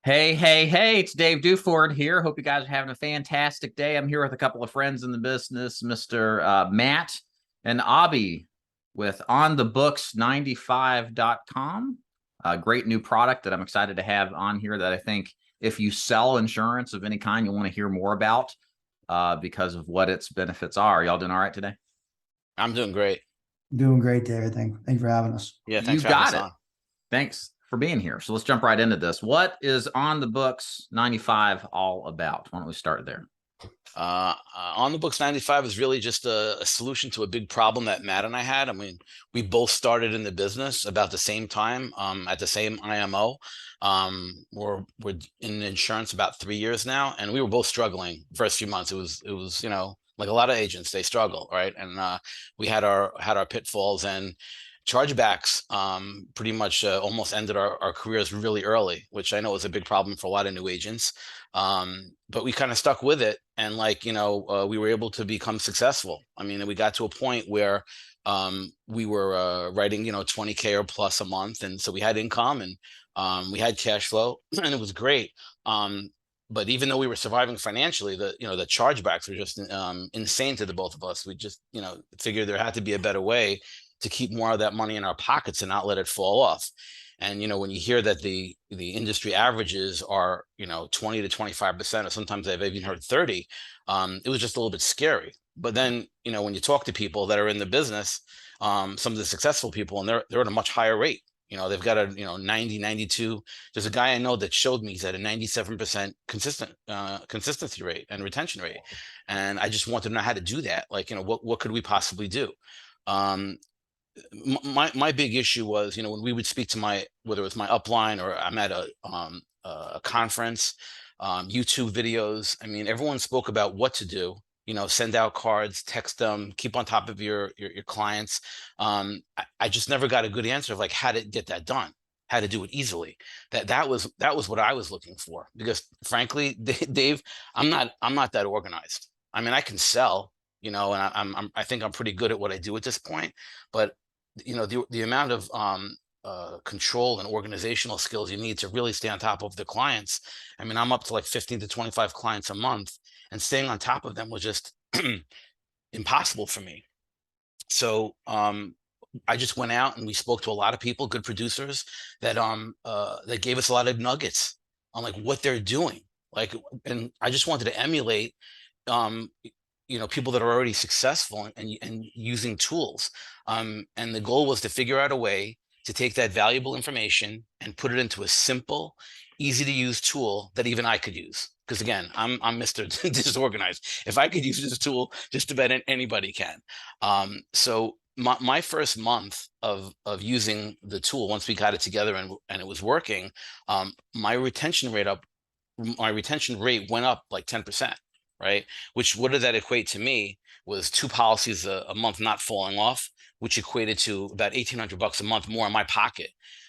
Hey, hey, hey, it's Dave Duford here. Hope you guys are having a fantastic day. I'm here with a couple of friends in the business, Mr. Matt and Abby with OnTheBooks95.com. A great new product that I'm excited to have on here that I think if you sell insurance of any kind, you'll want to hear more about because of what its benefits are. Y'all doing all right today? I'm doing great. Doing great, David. Thank you for having us. Yeah, You thanks for having us got it. on. Thanks for being here. So let's jump right into this. What is On the Books 95 all about? Why don't we start there? On the Books 95 is really just a solution to a big problem that Matt and I had. I mean, we both started in the business about the same time, at the same IMO. We're in insurance about 3 years now, and we were both struggling first few months. It was like a lot of agents, they struggle, right? And we had our pitfalls and chargebacks. Pretty much almost ended our careers really early, which I know is a big problem for a lot of new agents. But we kind of stuck with it, and we were able to become successful. I mean, we got to a point where we were writing 20K or plus a month, and so we had income, and we had cash flow and it was great. But even though we were surviving financially, the chargebacks were just insane to the both of us. We just figured there had to be a better way to keep more of that money in our pockets and not let it fall off. And when you hear that the industry averages are 20 to 25%, or sometimes I've even heard 30, it was just a little bit scary. But then when you talk to people that are in the business, some of the successful people, and they're at a much higher rate. They've got a 90, 92. There's a guy I know that showed me he's at a 97% consistency rate and retention rate, and I just wanted to know how to do that. Like, what could we possibly do? Um, my big issue was, when we would speak to whether it was my upline or I'm at a conference, YouTube videos. I mean, everyone spoke about what to do. Send out cards, text them, keep on top of your clients. I just never got a good answer of like how to get that done, how to do it easily. That was what I was looking for, because frankly, Dave, I'm not that organized. I mean, I can sell, and I think I'm pretty good at what I do at this point, but the amount of control and organizational skills you need to really stay on top of the clients. I mean, I'm up to like 15 to 25 clients a month, and staying on top of them was just impossible for me. So I just went out and we spoke to a lot of people, good producers that gave us a lot of nuggets on like what they're doing. Like, and I just wanted to emulate um people that are already successful and using tools. And the goal was to figure out a way to take that valuable information and put it into a simple, easy to use tool that even I could use. Because again, I'm Mr. Disorganized. If I could use this tool, just about anybody can. So my first month of using the tool, once we got it together and it was working, my retention rate went up like 10%, right? Which, what did that equate to me was two policies a month not falling off, which equated to about $1,800 a month more in my pocket,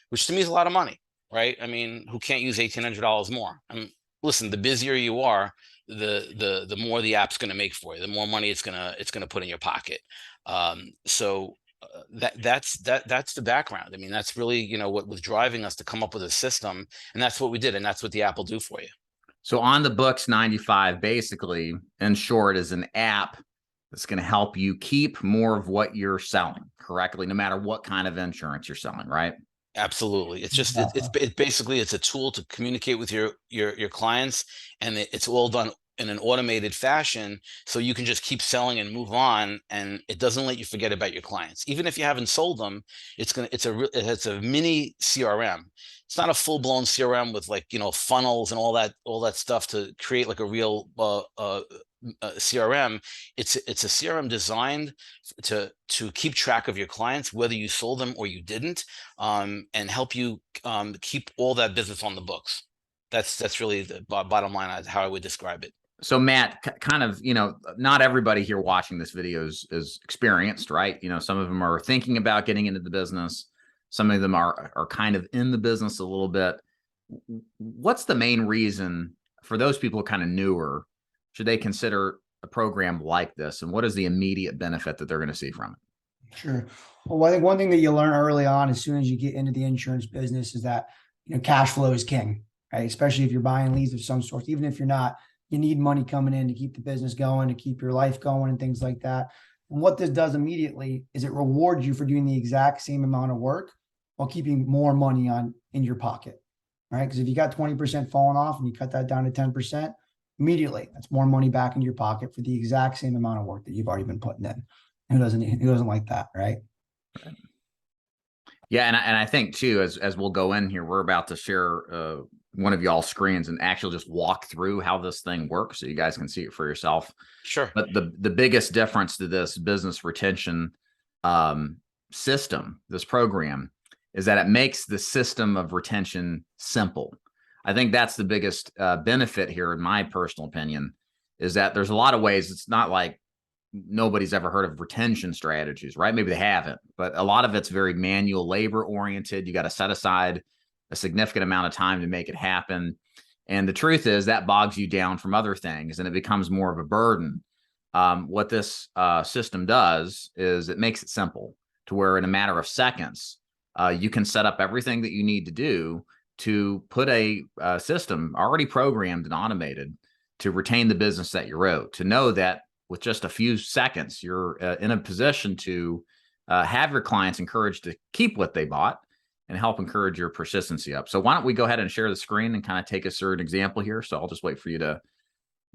which to me is a lot of money, right? I mean, who can't use $1,800 more? I mean, listen, the busier you are, the more the app's going to make for you, the more money it's gonna put in your pocket. So that's the background. I mean, that's really what was driving us to come up with a system, and that's what we did, and that's what the app will do for you. So On the Books 95, basically, in short, is an app that's going to help you keep more of what you're selling correctly, no matter what kind of insurance you're selling, right? Absolutely. It's just Exactly. it's basically it's a tool to communicate with your clients, and it's all done in an automated fashion, so you can just keep selling and move on, and it doesn't let you forget about your clients. Even if you haven't sold them, it's a mini CRM. It's not a full-blown CRM with like, funnels and all that stuff to create like a real CRM. It's a CRM designed to keep track of your clients, whether you sold them or you didn't, and help you keep all that business on the books. That's really the bottom line of how I would describe it. So Matt, kind of, not everybody here watching this video is experienced, right? Some of them are thinking about getting into the business. Some of them are kind of in the business a little bit. What's the main reason for those people kind of newer? Should they consider a program like this? And what is the immediate benefit that they're going to see from it? Sure. Well, I think one thing that you learn early on, as soon as you get into the insurance business, is that cash flow is king. right? Especially if you're buying leads of some sort, even if you're not, you need money coming in to keep the business going, to keep your life going and things like that. And what this does immediately is it rewards you for doing the exact same amount of work while keeping more money in your pocket, right? Because if you got 20% falling off and you cut that down to 10%, immediately that's more money back into your pocket for the exact same amount of work that you've already been putting in. Who doesn't like that, right? Yeah, and I think too, as we'll go in here, we're about to share one of y'all's screens and actually just walk through how this thing works so you guys can see it for yourself. Sure. But the biggest difference to this business retention system, this program, is that it makes the system of retention simple. I think that's the biggest benefit here, in my personal opinion, is that there's a lot of ways. It's not like nobody's ever heard of retention strategies, right? Maybe they haven't, but a lot of it's very manual labor oriented. You got to set aside a significant amount of time to make it happen. And the truth is that bogs you down from other things and it becomes more of a burden. What this system does is it makes it simple to where in a matter of seconds, you can set up everything that you need to do to put a system already programmed and automated to retain the business that you wrote, to know that with just a few seconds, you're in a position to have your clients encouraged to keep what they bought and help encourage your persistency up. So why don't we go ahead and share the screen and kind of take us through an example here. So I'll just wait for you to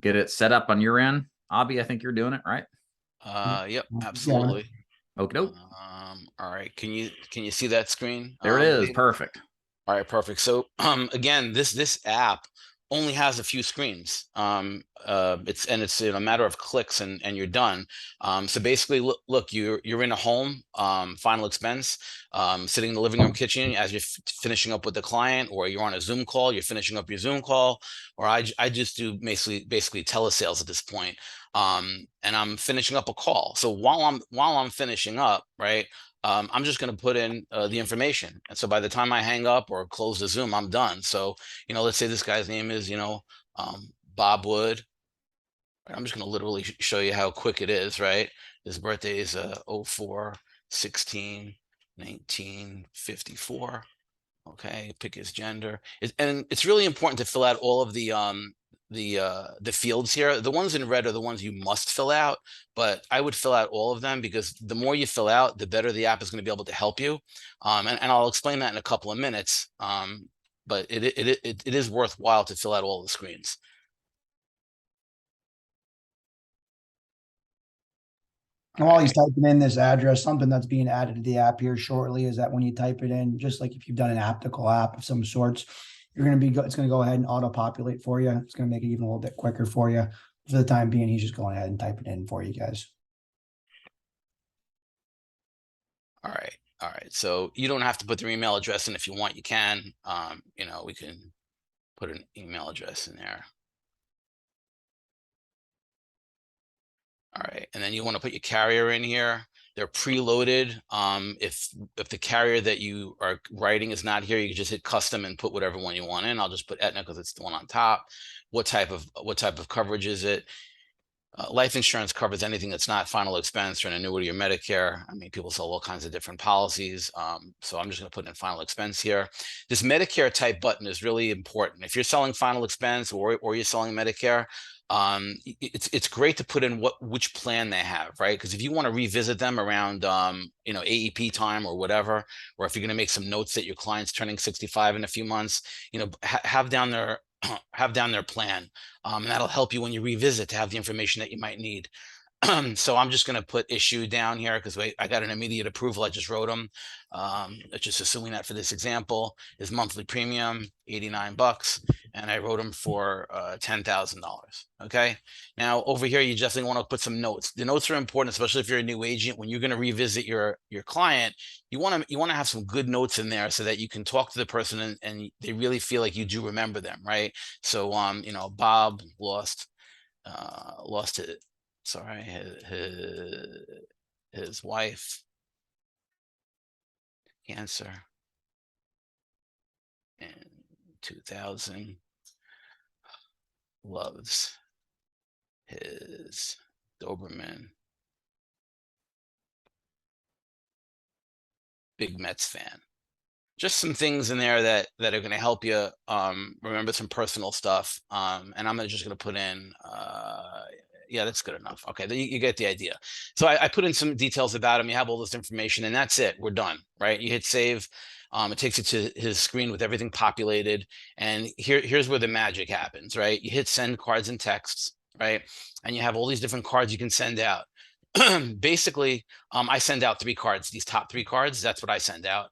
get it set up on your end. Abby, I think you're doing it, right? Yep, absolutely. Okay. All right. Can you see that screen? There it is. Perfect. All right, perfect. So again, this app only has a few screens. It's in a matter of clicks and you're done. So basically, look, you're in a home, final expense, sitting in the living room kitchen as you're finishing up with the client, or you're on a Zoom call, you're finishing up your Zoom call, or I just do basically telesales at this point. And I'm finishing up a call. So while I'm finishing up, right, I'm just going to put in the information. And so by the time I hang up or close the Zoom, I'm done. So, let's say this guy's name is, Bob Wood. I'm just going to literally show you how quick it is, right? His birthday is 04/16/1954. Okay, pick his gender. And it's really important to fill out all of the fields here. The ones in red are the ones you must fill out, but I would fill out all of them because the more you fill out, the better the app is going to be able to help you. And I'll explain that in a couple of minutes. But it is worthwhile to fill out all the screens. And while he's typing in this address, something that's being added to the app here shortly is that when you type it in, just like if you've done an aptical app of some sorts, it's going to go ahead and auto populate for you. It's going to make it even a little bit quicker for you. For the time being, he's just going ahead and typing it in for you guys. All right. So you don't have to put their email address in. If you want, you can. We can put an email address in there. All right, and then you want to put your carrier in here. They're preloaded. If the carrier that you are writing is not here, you can just hit custom and put whatever one you want in. I'll just put Aetna because it's the one on top. What type of coverage is it? Life insurance covers anything that's not final expense or an annuity or Medicare. I mean, people sell all kinds of different policies. So I'm just going to put in final expense here. This Medicare type button is really important. If you're selling final expense or you're selling Medicare, it's great to put in which plan they have, right? Because if you want to revisit them around AEP time or whatever, or if you're going to make some notes that your client's turning 65 in a few months, have down their plan, and that'll help you when you revisit to have the information that you might need. So I'm just going to put issue down here because I got an immediate approval. I just wrote them. Just assuming that for this example, his monthly premium, $89, and I wrote him for $10,000. Okay. Now over here, you definitely want to put some notes. The notes are important, especially if you're a new agent. When you're going to revisit your client, you want to have some good notes in there so that you can talk to the person and they really feel like you do remember them, right? So Bob lost it. Sorry, his wife, cancer in 2000, loves his Doberman, big Mets fan. just some things in there that are going to help you remember some personal stuff. And I'm just going to put in, yeah, that's good enough. Okay, you get the idea. So I put in some details about him. You have all this information, and that's it. We're done, right? You hit save. It takes you to his screen with everything populated. And here's where the magic happens, right? You hit send cards and texts, right? And you have all these different cards you can send out. Basically, I send out 3 cards, these top 3 cards. That's what I send out.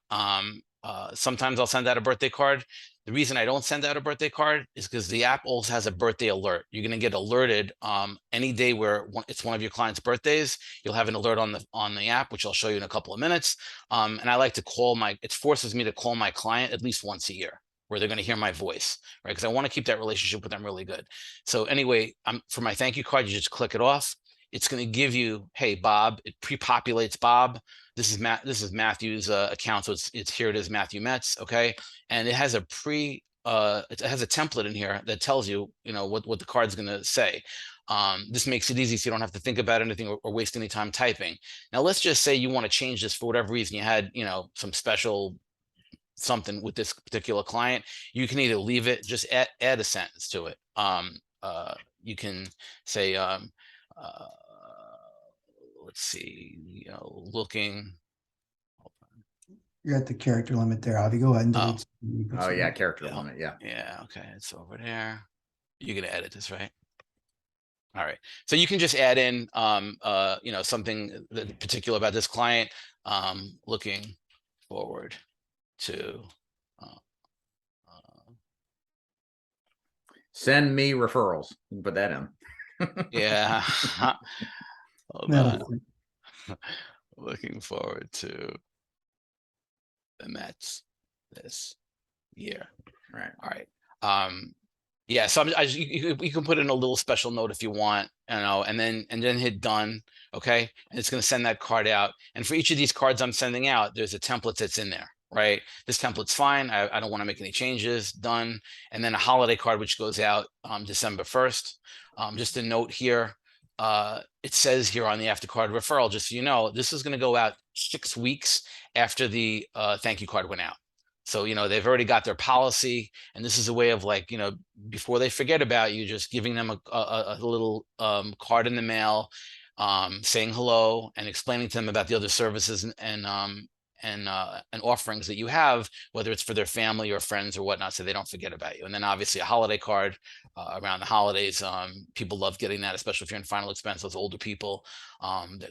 Sometimes I'll send out a birthday card. The reason I don't send out a birthday card is because the app also has a birthday alert. You're going to get alerted any day where it's one of your clients' birthdays. You'll have an alert on the app, which I'll show you in a couple of minutes. And I like to call it forces me to call my client at least once a year, where they're going to hear my voice, right? Because I want to keep that relationship with them really good. So anyway, for my thank you card, you just click it off. It's going to give you, hey, Bob. It pre-populates Bob. This is Matthew's account, so it's here. It is Matthew Metz, okay, and it has a it has a template in here that tells you, what the card's going to say. This makes it easy, so you don't have to think about anything or waste any time typing. Now, let's just say you want to change this for whatever reason. You had, some special something with this particular client. You can either leave it, just add a sentence to it. You can say, let's see, looking. You're at the character limit there. Avi, go ahead and delete. Oh yeah, character limit. Yeah. Yeah. Okay. It's over there. You're gonna edit this, right? All right. So you can just add in, something particular about this client. Looking forward to. Send me referrals. You can put that in. Yeah. Hold on. Looking forward to the Mets this year. Right. All right. Yeah. So you can put in a little special note if you want, and then hit done. Okay. And it's going to send that card out. And for each of these cards I'm sending out, there's a template that's in there. Right. This template's fine. I don't want to make any changes. Done. And then a holiday card, which goes out December 1st. Just a note here. It says here on the aftercard referral, just so you know, this is going to go out 6 weeks after the thank you card went out. So, they've already got their policy, and this is a way of before they forget about you, just giving them a little card in the mail, saying hello and explaining to them about the other services and offerings that you have, whether it's for their family or friends or whatnot, so they don't forget about you. And then obviously a holiday card around the holidays. People love getting that, especially if you're in final expense. Those older people,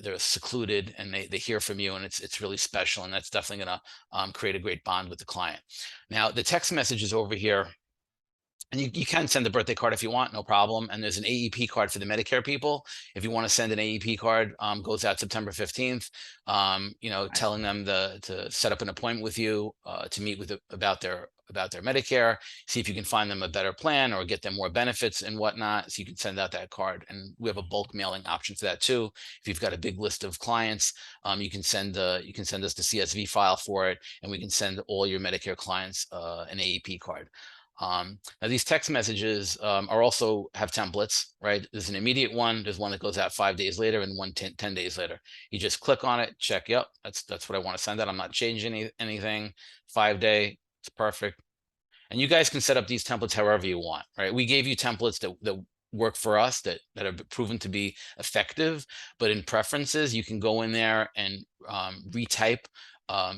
they're secluded and they hear from you, and it's really special, and that's definitely going to create a great bond with the client. Now, the text message is over here. And you can send a birthday card if you want, no problem. And there's an AEP card for the Medicare people. If you want to send an AEP card, goes out September 15th, telling them to set up an appointment with you to meet about their Medicare, see if you can find them a better plan or get them more benefits and whatnot. So you can send out that card. And we have a bulk mailing option for that too. If you've got a big list of clients, you can send us the CSV file for it, and we can send all your Medicare clients an AEP card. Now these text messages are also have templates, right? There's an immediate one. There's one that goes out 5 days later, and one 10 days later. You just click on it, check. Yep, that's what I want to send out. I'm not changing anything. 5-day, it's perfect. And you guys can set up these templates however you want, right? We gave you templates that work for us, that have proven to be effective. But in preferences, you can go in there and retype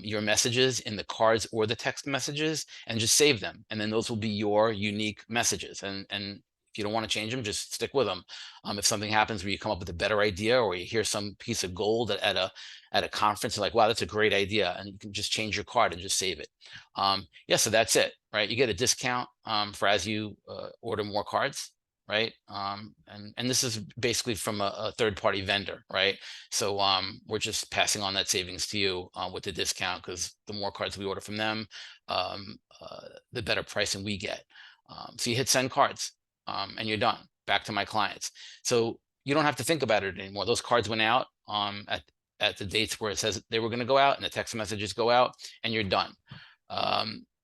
your messages in the cards or the text messages and just save them. And then those will be your unique messages. And if you don't want to change them, just stick with them. If something happens where you come up with a better idea, or you hear some piece of gold at a conference, you're like, wow, that's a great idea. And you can just change your card and just save it. Yeah, so that's it, right? You get a discount for as you order more cards. Right. And this is basically from a third-party vendor, right? So we're just passing on that savings to you with the discount, because the more cards we order from them, the better pricing we get. So you hit send cards and you're done. Back to my clients. So you don't have to think about it anymore. Those cards went out at the dates where it says they were going to go out, and the text messages go out, and you're done.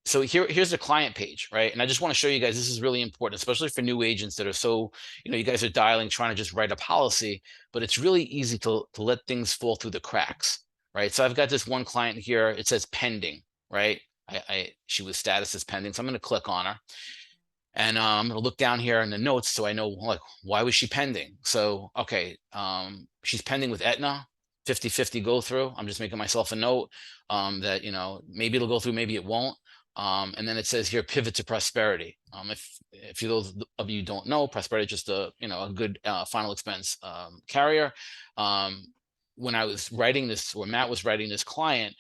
So here's the client page, right? And I just want to show you guys, this is really important, especially for new agents that are so, you guys are dialing, trying to just write a policy, but it's really easy to let things fall through the cracks, right? So I've got this one client here, it says pending, right? she was status as pending. So I'm going to click on her. And I'm going to look down here in the notes so I know, like, why was she pending? So, okay, she's pending with Aetna, 50-50 go through. I'm just making myself a note that, you know, maybe it'll go through, maybe it won't. And then it says here, pivot to Prosperity. If you, those of you don't know, Prosperity is just a, you know, a good final expense carrier. When I was writing this, or Matt was writing this client,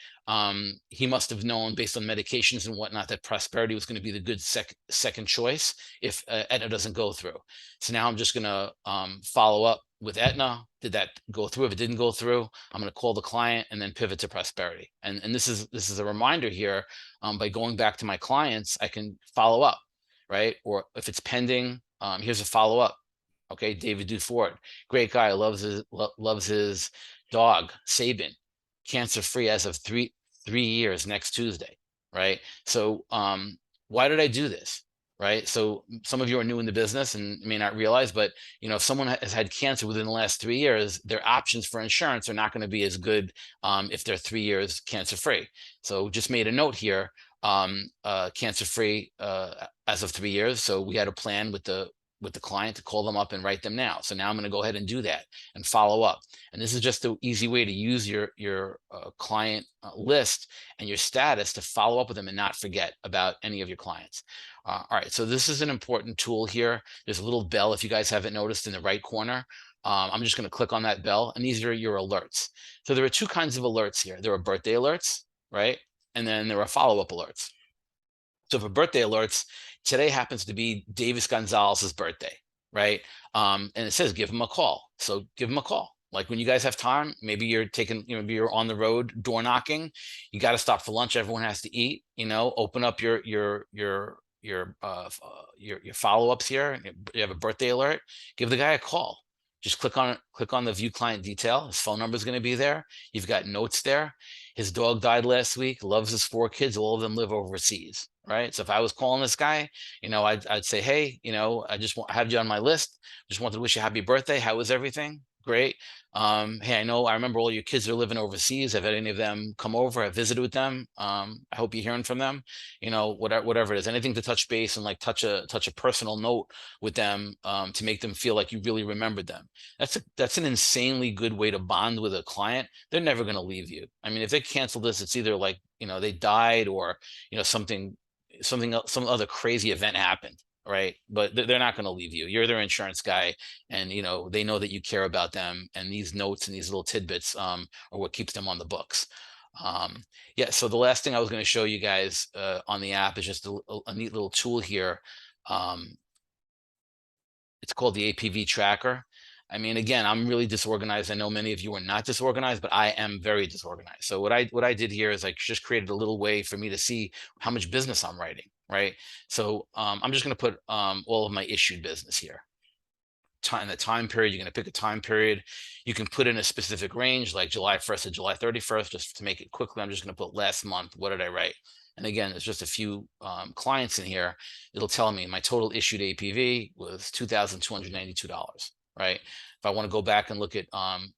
he must have known based on medications and whatnot that Prosperity was going to be the good second choice if Aetna doesn't go through. So now I'm just going to follow up with Aetna. Did that go through? If it didn't go through, I'm going to call the client and then pivot to Prosperity. And this is a reminder here. By going back to my clients, I can follow up, right? Or if it's pending, here's a follow up. Okay, David Duford, great guy, loves his dog Sabin, cancer free as of three years next Tuesday, right? So why did I do this? Right. So some of you are new in the business and may not realize, but you know, if someone has had cancer within the last 3 years, their options for insurance are not going to be as good if they're 3 years cancer free. So just made a note here, cancer free as of 3 years. So we had a plan with the client to call them up and write them now. So now I'm going to go ahead and do that and follow up. And this is just an easy way to use your client list and your status to follow up with them and not forget about any of your clients. All right, so this is an important tool here. There's a little bell, if you guys haven't noticed, in the right corner. I'm just going to click on that bell, and these are your alerts. So there are two kinds of alerts here. There are birthday alerts, right? And then there are follow-up alerts. So for birthday alerts, today happens to be Davis Gonzalez's birthday, right? And it says give him a call. So give him a call. Like when you guys have time, maybe you're taking, you know, maybe you're on the road door knocking. You got to stop for lunch. Everyone has to eat. You know, open up your follow-ups here. You have a birthday alert. Give the guy a call. Just click on the view client detail. His phone number is going to be there. You've got notes there. His dog died last week. Loves his 4 kids. All of them live overseas. Right. So if I was calling this guy, you know, I'd say, hey, you know, I have you on my list. Just wanted to wish you a happy birthday. How was everything? Great. Hey, I remember all your kids are living overseas. Have any of them come over? I've visited with them. I hope you're hearing from them. You know, whatever it is, anything to touch base and like touch a personal note with them to make them feel like you really remembered them. That's an insanely good way to bond with a client. They're never going to leave you. I mean, if they cancel this, it's either like, you know, they died or, you know, something else, some other crazy event happened, right? But they're not going to leave you. You're their insurance guy, and you know they know that you care about them. And these notes and these little tidbits are what keeps them on the books. Yeah. So the last thing I was going to show you guys on the app is just a neat little tool here. It's called the APV tracker. I mean, again, I'm really disorganized. I know many of you are not disorganized, but I am very disorganized. So what I did here is I just created a little way for me to see how much business I'm writing, right? So I'm just going to put all of my issued business here. The time period, you're going to pick a time period. You can put in a specific range like July 1st to July 31st, just to make it quickly. I'm just going to put last month. What did I write? And again, there's just a few clients in here. It'll tell me my total issued APV was $2,292, right? If I want to go back and look at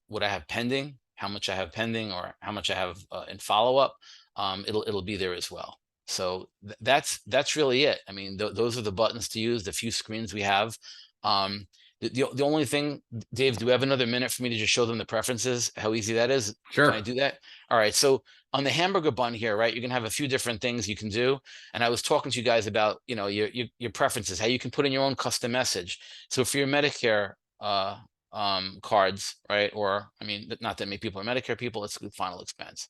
what I have pending, how much I have pending, or how much I have in follow-up, it'll be there as well. So that's really it. I mean, those are the buttons to use, the few screens we have. The only thing, Dave, do we have another minute for me to just show them the preferences, how easy that is? Sure. Can I do that? All right. So on the hamburger bun here, right, you can have a few different things you can do. And I was talking to you guys about, you know, your preferences, how you can put in your own custom message. So for your Medicare cards, right, or I mean, not that many people are Medicare people, let's do final expense,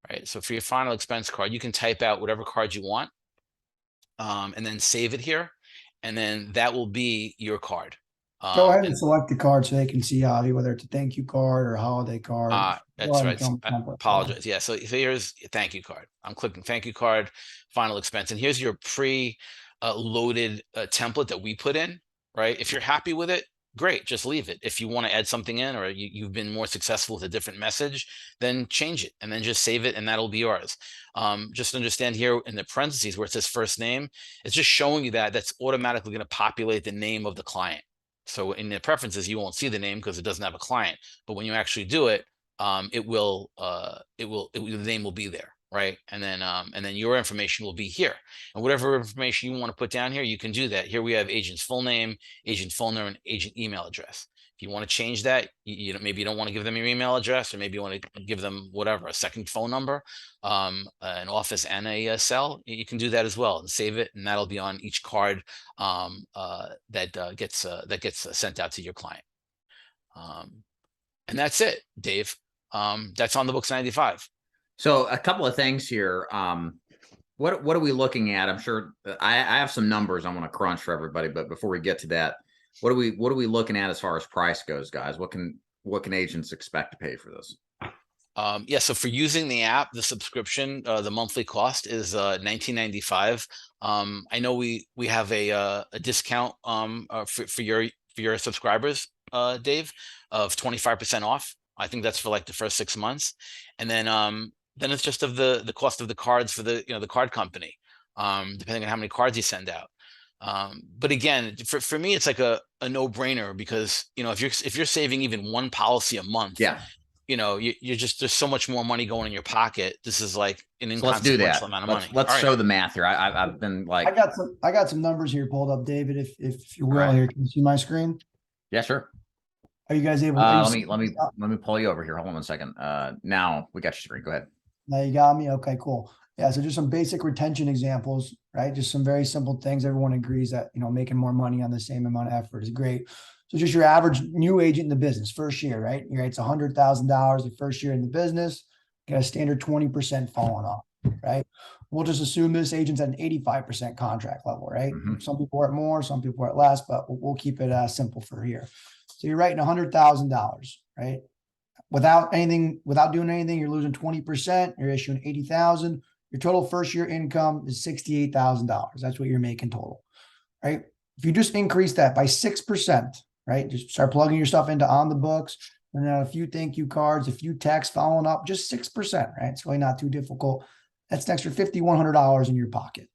right? So for your final expense card, you can type out whatever card you want and then save it here. And then that will be your card. Go ahead and select the card so they can see whether it's a thank you card or a holiday card. That's right. I apologize. Yeah. So here's a thank you card. I'm clicking thank you card, final expense. And here's your loaded template that we put in, right? If you're happy with it, great, just leave it. If you want to add something in, or you've been more successful with a different message, then change it and then just save it and that'll be yours. Just understand here in the parentheses where it says first name, it's just showing you that that's automatically going to populate the name of the client. So in the preferences, you won't see the name because it doesn't have a client, but when you actually do it, the name will be there. right? And then your information will be here. And whatever information you want to put down here, you can do that. Here we have agent's full name, agent phone number, and agent email address. If you want to change that, you know, maybe you don't want to give them your email address, or maybe you want to give them whatever, a second phone number, an office and a cell. You can do that as well and save it, and that'll be on each card that gets sent out to your client. And that's it, Dave. That's on the books 95. So a couple of things here. What are we looking at? I'm sure I have some numbers I want to crunch for everybody, but before we get to that, what are we looking at as far as price goes, guys? What can agents expect to pay for this? Yeah, so for using the app, the subscription, the monthly cost is $19.95. I know we have a discount for your subscribers, Dave, of 25% off. I think that's for like the first 6 months, and then it's just of the cost of the cards for the the card company, depending on how many cards you send out. But again, for me, it's like a no-brainer, because if you're saving even one policy a month, Yeah. You're just, there's so much more money going in your pocket. This is like an So let's do that. inconsequential amount of money. Let's All right. show the math here. I've been like, I got some numbers here pulled up, David, if you will. Right. Here, can you see my screen? yeah, sure. Are you guys able? Let me pull you over here. Hold on 1 second. Now we got your screen. Go ahead. Now you got me. Okay, cool. Yeah, so just some basic retention examples, right? Just some very simple things. Everyone agrees that making more money on the same amount of effort is great. So just your average new agent in the business, first year, right? It's $100,000 the first year in the business. Got a standard 20% falling off, right? We'll just assume this agent's at an 85% contract level, right? Mhm. Some people are at more, some people are at less, but we'll keep it simple for here. So you're writing $100,000, right? Without doing anything, you're losing 20%. You're issuing 80,000. Your total first year income is $68,000. That's what you're making total, right? If you just increase that by 6%, right? Just start plugging your stuff into On the Books, and then a few thank you cards, a few texts following up, just 6%, right? It's really not too difficult. That's an extra $5,100 in your pocket,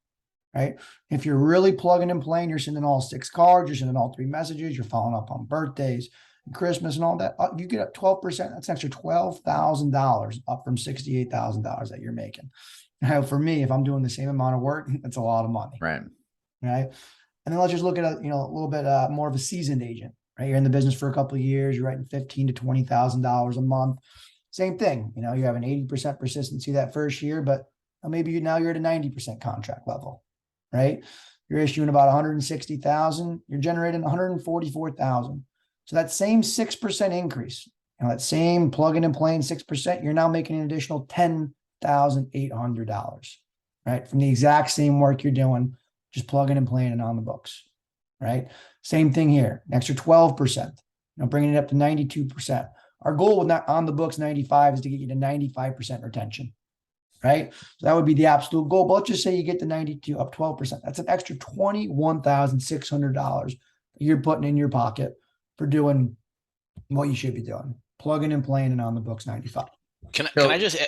right? If you're really plugging and playing, you're sending all 6 cards, you're sending all 3 messages, you're following up on birthdays, Christmas and all that, you get up 12%. That's an extra $12,000 up from $68,000 that you're making. Now, for me, if I'm doing the same amount of work, that's a lot of money. Right. Right. And then let's just look at a little bit more of a seasoned agent, right? You're in the business for a couple of years, you're writing $15,000 to $20,000 a month. Same thing. You have an 80% persistency that first year, but maybe now you're at a 90% contract level, right? You're issuing about 160,000, you're generating 144,000. So that same 6% increase, that same plug-in and playing 6%, you're now making an additional $10,800, right? From the exact same work you're doing, just plugging and playing and On the Books, right? Same thing here, an extra 12%, bringing it up to 92%. Our goal with On the Books 95 is to get you to 95% retention, right? So that would be the absolute goal. But let's just say you get to 92, up 12%. That's an extra $21,600 you're putting in your pocket for doing what you should be doing, plugging and playing and On the Books 95. Can I just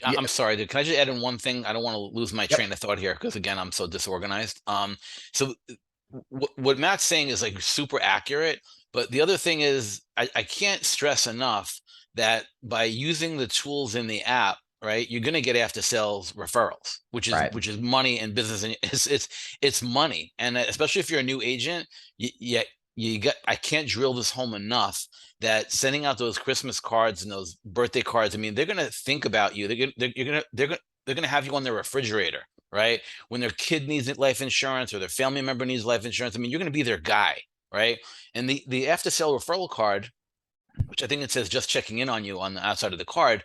I'm sorry, dude. Can I just add in one thing? I don't want to lose my train of thought here, because again, I'm so disorganized. So what Matt's saying is like super accurate, but the other thing is I can't stress enough that by using the tools in the app, right, you're going to get after sales referrals, which is money in business, and it's money, and especially if you're a new agent, I can't drill this home enough that sending out those Christmas cards and those birthday cards, I mean, they're going to think about you. They're going to have you on their refrigerator, right? When their kid needs life insurance or their family member needs life insurance, I mean, you're going to be their guy, right? And the after sale referral card, which I think it says just checking in on you on the outside of the card,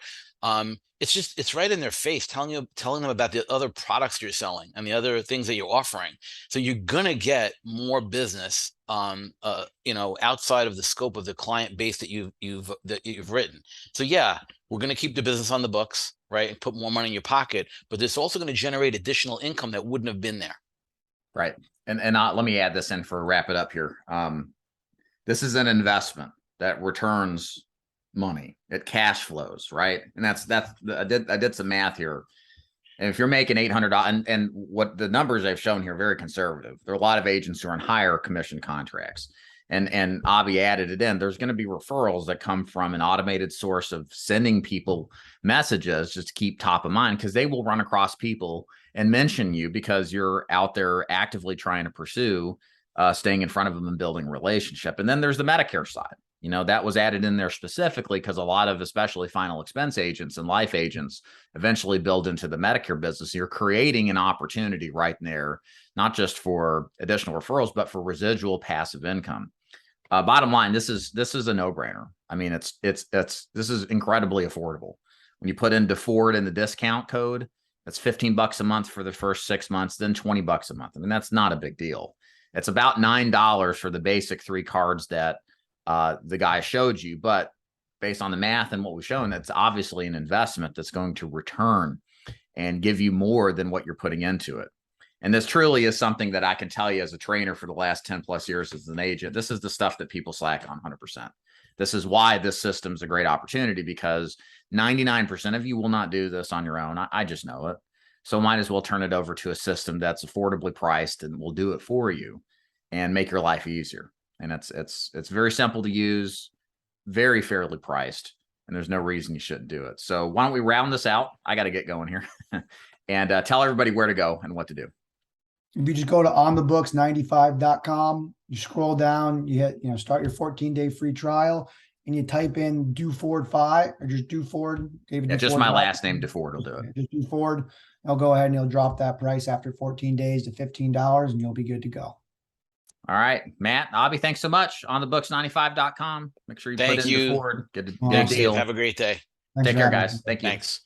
it's right in their face, telling them about the other products you're selling and the other things that you're offering. So you're gonna get more business, outside of the scope of the client base that you've written. So yeah, we're gonna keep the business on the books, right, and put more money in your pocket, but it's also going to generate additional income that wouldn't have been there. Right. And let me add this in for wrap it up here. This is an investment that returns money. It cash flows, right? And that's I did some math here. And if you're making $800, and what the numbers I've shown here, very conservative. There are a lot of agents who are on higher commission contracts. and Avi added it in, there's going to be referrals that come from an automated source of sending people messages just to keep top of mind, because they will run across people and mention you because you're out there actively trying to pursue staying in front of them and building a relationship. And then there's the Medicare side. You know, that was added in there specifically because a lot of, especially final expense agents and life agents, eventually build into the Medicare business. You're creating an opportunity right there, not just for additional referrals, but for residual passive income. Bottom line, this is a no-brainer. I mean, this is incredibly affordable. When you put in DeFord in the discount code, that's $15 a month for the first 6 months, then $20 a month. I mean, that's not a big deal. It's about $9 for the basic 3 cards that the guy showed you, but based on the math and what we've shown, it's obviously an investment that's going to return and give you more than what you're putting into it. And this truly is something that I can tell you as a trainer for the last 10 plus years as an agent. This is the stuff that people slack on 100%. This is why this system's a great opportunity, because 99% of you will not do this on your own. I just know it. So might as well turn it over to a system that's affordably priced and will do it for you and make your life easier. And it's very simple to use, very fairly priced, and there's no reason you shouldn't do it. So why don't we round this out? I got to get going here and tell everybody where to go and what to do. If you just go to OnTheBooks95.com, you scroll down, you hit, start your 14-day free trial, and you type in DoFord5 or just DoFord. Yeah, just my last name, DeFord, will do it. Just DoFord. I'll go ahead and he'll drop that price after 14 days to $15, and you'll be good to go. All right, Matt, Avi, thanks so much. OnTheBooks95.com. Make sure you put in DeFord. Get a deal. Have a great day. Thanks Take care, guys. Thank you. Thanks.